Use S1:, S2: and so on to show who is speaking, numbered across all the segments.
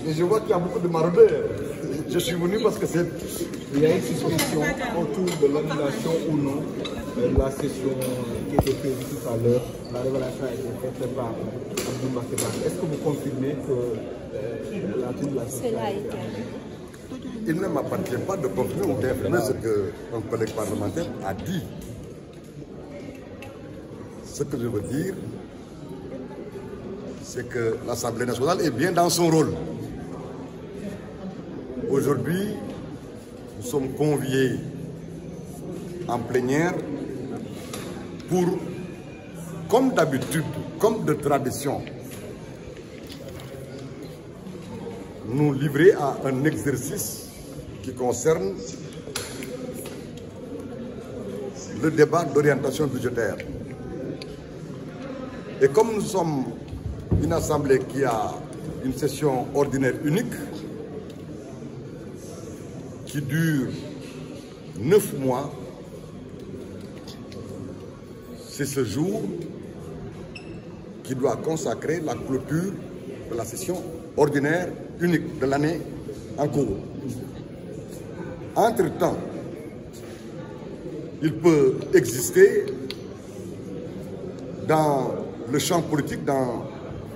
S1: Et je vois qu'il y a beaucoup de maraudeurs. Je suis venu parce que il y a une suspicion autour de l'annulation ou non de la session qui était prévue tout à l'heure. La révélation a été faite par Abdou Bakeba. Est-ce que vous confirmez que la tenue de la session a été annulée?
S2: Il ne m'appartient pas de confirmer ou d'infirmer ce qu'un collègue parlementaire a dit. Ce que je veux dire, c'est que l'Assemblée nationale est bien dans son rôle. Aujourd'hui, nous sommes conviés en plénière pour, comme d'habitude, comme de tradition, nous livrer à un exercice qui concerne le débat d'orientation budgétaire. Et comme nous sommes une assemblée qui a une session ordinaire unique, qui dure 9 mois, c'est ce jour qui doit consacrer la clôture de la session ordinaire unique de l'année en cours. Entre-temps, il peut exister dans le champ politique, dans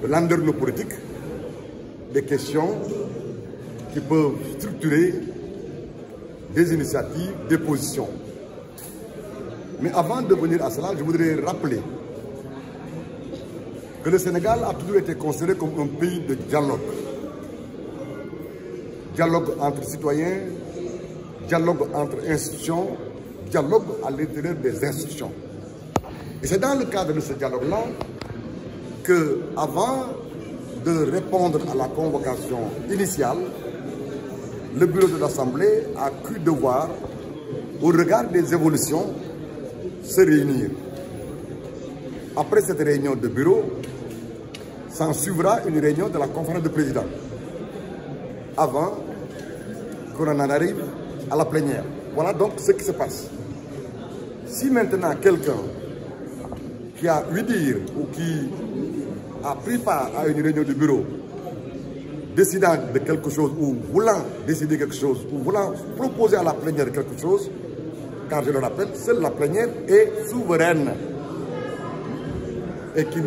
S2: le landerneau politique, des questions qui peuvent structurer des initiatives, des positions. Mais avant de venir à cela, je voudrais rappeler que le Sénégal a toujours été considéré comme un pays de dialogue. Dialogue entre citoyens, dialogue entre institutions, dialogue à l'intérieur des institutions. Et c'est dans le cadre de ce dialogue-là que, avant de répondre à la convocation initiale, le bureau de l'Assemblée a cru devoir, au regard des évolutions, se réunir. Après cette réunion de bureau, s'en suivra une réunion de la conférence de présidents, avant qu'on en arrive à la plénière. Voilà donc ce qui se passe. Si maintenant quelqu'un qui a ouï dire ou qui a pris part à une réunion de bureau, décidant de quelque chose ou voulant décider quelque chose ou voulant proposer à la plénière quelque chose, car je le rappelle, seule la plénière est souveraine et qu'il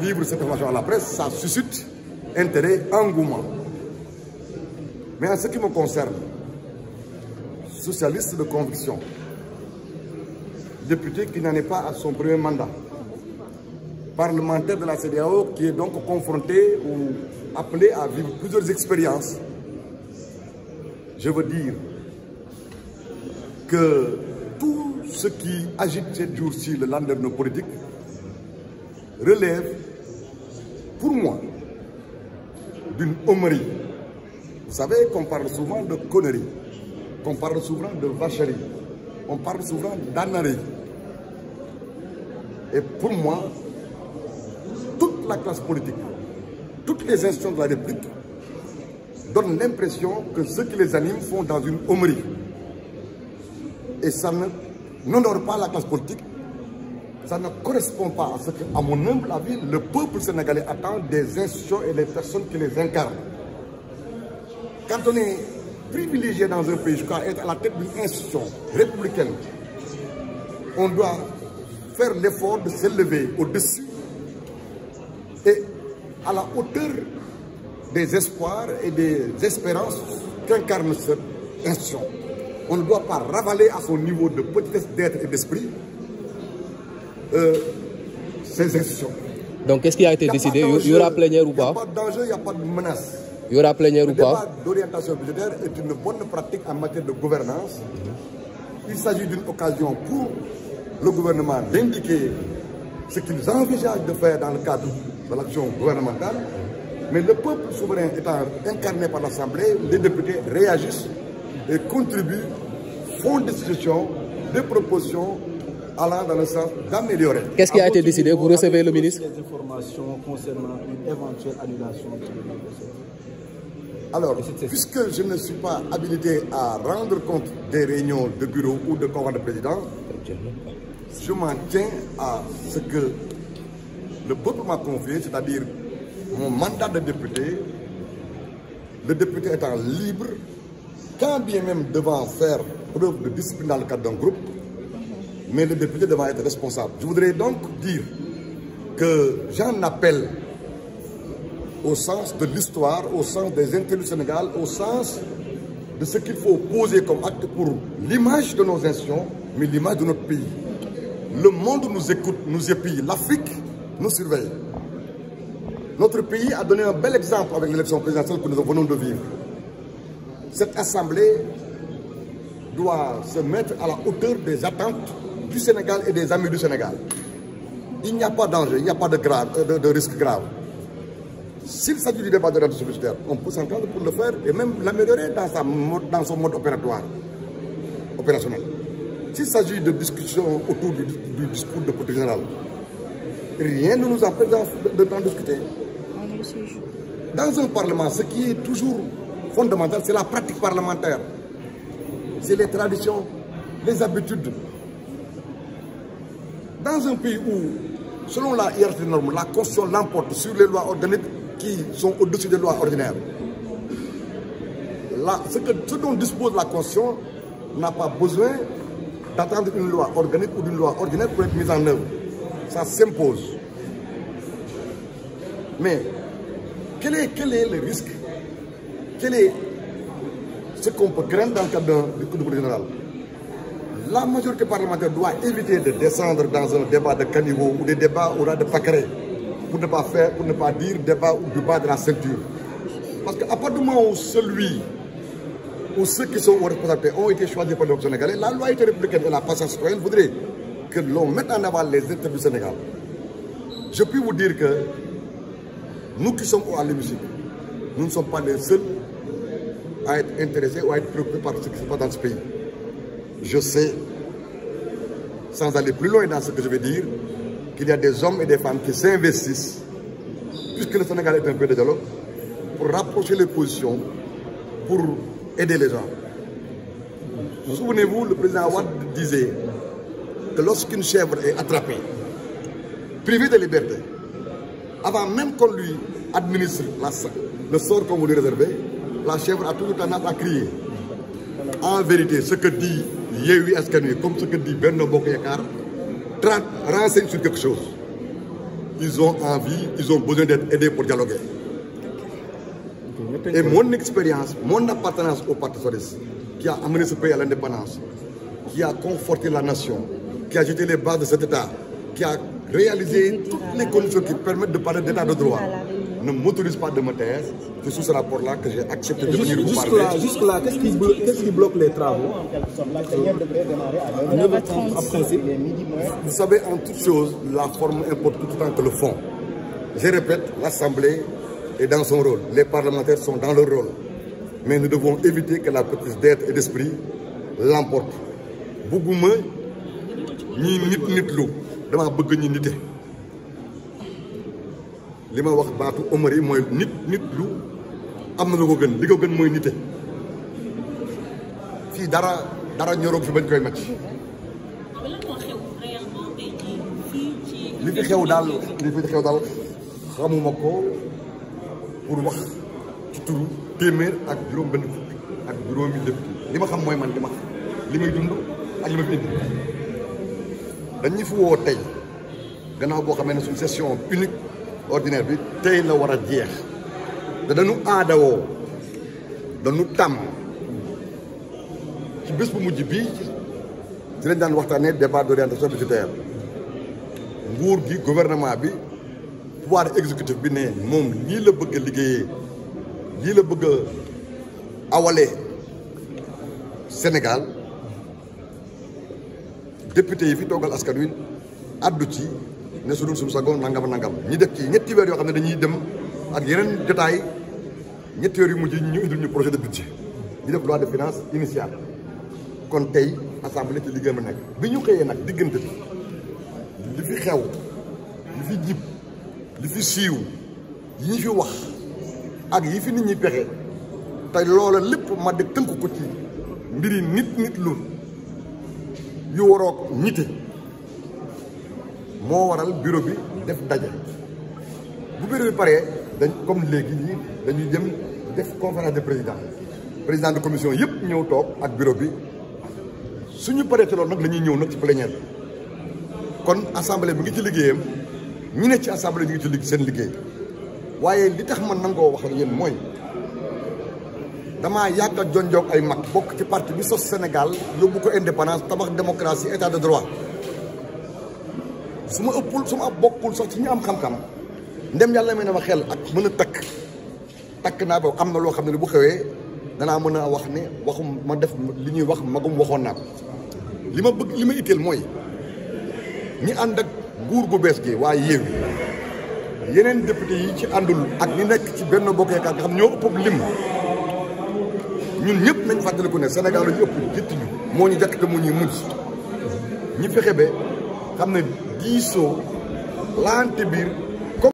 S2: livre cette information à la presse, ça suscite intérêt, engouement. Mais en ce qui me concerne, socialiste de conviction, député qui n'en est pas à son premier mandat, parlementaire de la CEDEAO qui est donc confronté ou appelé à vivre plusieurs expériences, je veux dire que tout ce qui agite ces jours-ci le landerneau politique relève, pour moi, d'une homerie. Vous savez qu'on parle souvent de conneries, qu'on parle souvent de vacherie, on parle souvent d'ânerie. Et pour moi, toute la classe politique, toutes les institutions de la République donnent l'impression que ceux qui les animent font dans une homerie. Et ça n'honore pas la classe politique, ça ne correspond pas à ce que, à mon humble avis, le peuple sénégalais attend des institutions et des personnes qui les incarnent. Quand on est privilégié dans un pays jusqu'à être à la tête d'une institution républicaine, on doit faire l'effort de s'élever au-dessus et à la hauteur des espoirs et des espérances qu'incarne cette institution. On ne doit pas ravaler à son niveau de petitesse d'être et d'esprit ces institutions.
S3: Donc qu'est-ce qui a été décidé? Il y aura plénière ou pas?
S1: Il n'y a pas de danger, il n'y a pas de menace.
S3: Il y aura plénière ou pas?
S1: Le débat d'orientation budgétaire est une bonne pratique en matière de gouvernance. Il s'agit d'une occasion pour le gouvernement d'indiquer ce qu'ils envisagent de faire dans le cadre de l'action gouvernementale. Mais le peuple souverain étant incarné par l'Assemblée, les députés réagissent et contribuent, font des suggestions, des propositions allant dans le sens d'améliorer.
S3: Qu'est-ce qui a été décidé? Vous recevez le ministre?
S4: Des informations concernant une éventuelle annulation de l'annulation.
S2: Alors, puisque je ne suis pas habilité à rendre compte des réunions de bureau ou de conférence de président, je m'en tiens à ce que le peuple m'a confié, c'est-à-dire mon mandat de député, le député étant libre, quand bien même devant faire preuve de discipline dans le cadre d'un groupe, mais le député devant être responsable. Je voudrais donc dire que j'en appelle au sens de l'histoire, au sens des intérêts du Sénégal, au sens de ce qu'il faut poser comme acte pour l'image de nos institutions, mais l'image de notre pays. Le monde nous écoute, nous épie, l'Afrique nous surveille. Notre pays a donné un bel exemple avec l'élection présidentielle que nous venons de vivre. Cette assemblée doit se mettre à la hauteur des attentes du Sénégal et des amis du Sénégal. Il n'y a pas de danger, il n'y a pas de risque grave. S'il s'agit du débat de l'ordre budgétaire, on peut s'entendre pour le faire et même l'améliorer dans son mode opérationnel. S'il s'agit de discussions autour du discours de politique générale, rien ne nous empêche d'en discuter. Dans un parlement, ce qui est toujours fondamental, c'est la pratique parlementaire. C'est les traditions, les habitudes. Dans un pays où, selon la hiérarchie des normes, la Constitution l'emporte sur les lois organiques qui sont au-dessus des lois ordinaires. Ce dont dispose la Constitution n'a pas besoin d'attendre une loi organique ou d'une loi ordinaire pour être mise en œuvre. Ça s'impose. Mais quel est le risque? Quel est ce qu'on peut craindre dans le cadre du coup de politique générale? La majorité parlementaire doit éviter de descendre dans un débat de caniveau ou des débats au ras de pâquerets pour ne pas dire débat ou débat de la ceinture. Parce qu'à partir du moment où celui ou ceux qui sont aux responsabilités ont été choisis par le peuple sénégalais, la loyauté républicaine et la patience citoyenne voudraient que l'on mette en avant les intérêts du Sénégal. Je puis vous dire que nous qui sommes à l'hémicycle, nous ne sommes pas les seuls à être intéressés ou à être préoccupés par ce qui se passe dans ce pays. Je sais, sans aller plus loin dans ce que je vais dire, qu'il y a des hommes et des femmes qui s'investissent, puisque le Sénégal est un pays de dialogue, pour rapprocher les positions, pour aider les gens. Souvenez-vous, le président Wade disait que lorsqu'une chèvre est attrapée, privée de liberté, avant même qu'on lui administre le sort qu'on vous lui réservait, la chèvre a toujours tendance à crier. En vérité, ce que dit Yewwi Askan Wi, comme ce que dit Benno Bokk Yakaar, renseigne sur quelque chose. Ils ont envie, ils ont besoin d'être aidés pour dialoguer. Et mon expérience, mon appartenance au Parti socialiste, qui a amené ce pays à l'indépendance, qui a conforté la nation, qui a jeté les bases de cet État, qui a réalisé toutes les conditions qui permettent de parler d'État de droit, ne m'autorise pas de me taire. C'est sous ce rapport-là que j'ai accepté de venir vous parler.
S4: Jusque-là, qu'est-ce qui bloque les travaux? En principe.
S2: Vous savez, en toute chose, la forme importe tout autant que le fond. Je répète, l'Assemblée est dans son rôle. Les parlementaires sont dans leur rôle. Mais nous devons éviter que la petite d'être et d'esprit l'emporte. Bougouma, ni nit-nitlu, dama bëgg ñi nité. Li ma wax baatu Omar yi mooy nit lu am na lu ko gën li ko gën mooy nite fii dara ñoroog fi bañ koy macc li fi xew daal xamuma ko pour wax ci turu téeméer ak juróom benn fukk ak juróomi lépp li ma xam mooy man li may dund ak li ma fi indi dañu fi woo tey gannaaw boo xamee ne suñu session unique ordinaire bi tey la war a jeex te dañu aadawoo dañu tàmm ci bés bu mujj bii ci lañ daan waxtaanee débat d'orientation budgétaire nguur gi gouvernement bi pouvoir exécutif bi ne moom lii la bëgg a liggéeyee lii la bëgg a awalee Sénégal député yi fi toogal askan wi addu ci ne su dul suñu sagoon nangam ñi def ci ñetti weer yoo xam ne dañuy dem ak yeneen jotaay ñetti weer yu mujj ñu indil ñu projet de budget ñu def loi de finance initiale kon tey assemblée ci liggéeyam nekk bi ñu xëyee nag diggante bi li fi xew li fi jib li fi siiw yi ñu fi wax ak yi fi nit ñi pexe te loola lépp ma de tënk ko ci mbiri nit lu yu waroog ñite moo waral bureau bi def daje bu bureau bi paree comme léegi ñi dañuy jëm def conférence de président de commission yëpp ñëw toog ak bureau bi suñu paree ci loolu nag la ñuy ñëw nag ci plénière bi kon assemblée bi ngi ci liggéeyam ñi ne ci assemblée bi ngi ci seen liggéey waaye li tax man nangoo wax ak yéen mooy damaa yàgg a jonjoog ay mag bokk ci parti bi sos Sénégal yóbbu ko indépendance tabax démocratie état de droit su ma bokkul sax ci ñu am xam-xam ndem yàlla may na ma xel ak mën a takk naa ba am na loo xam ne bu xewee danaa mën a wax ne waxum ma def li ñuy wax magum waxoon naa ko li ma bëgg li ma itteel mooy ñi ànd ak nguur gu bees gi waaye Yewwi yeneen député yi ci àndul ak ñi nekk ci Benno Bokk Yaakaar nga xam ñoo ëpp lim ñun ñëpp nañ fàttaliku ne Sénégal la ñu ëpp jiitu ñu moo ñu jàkk te moo ñuy mujj ñi fexe ba xam ne diisoo laante biir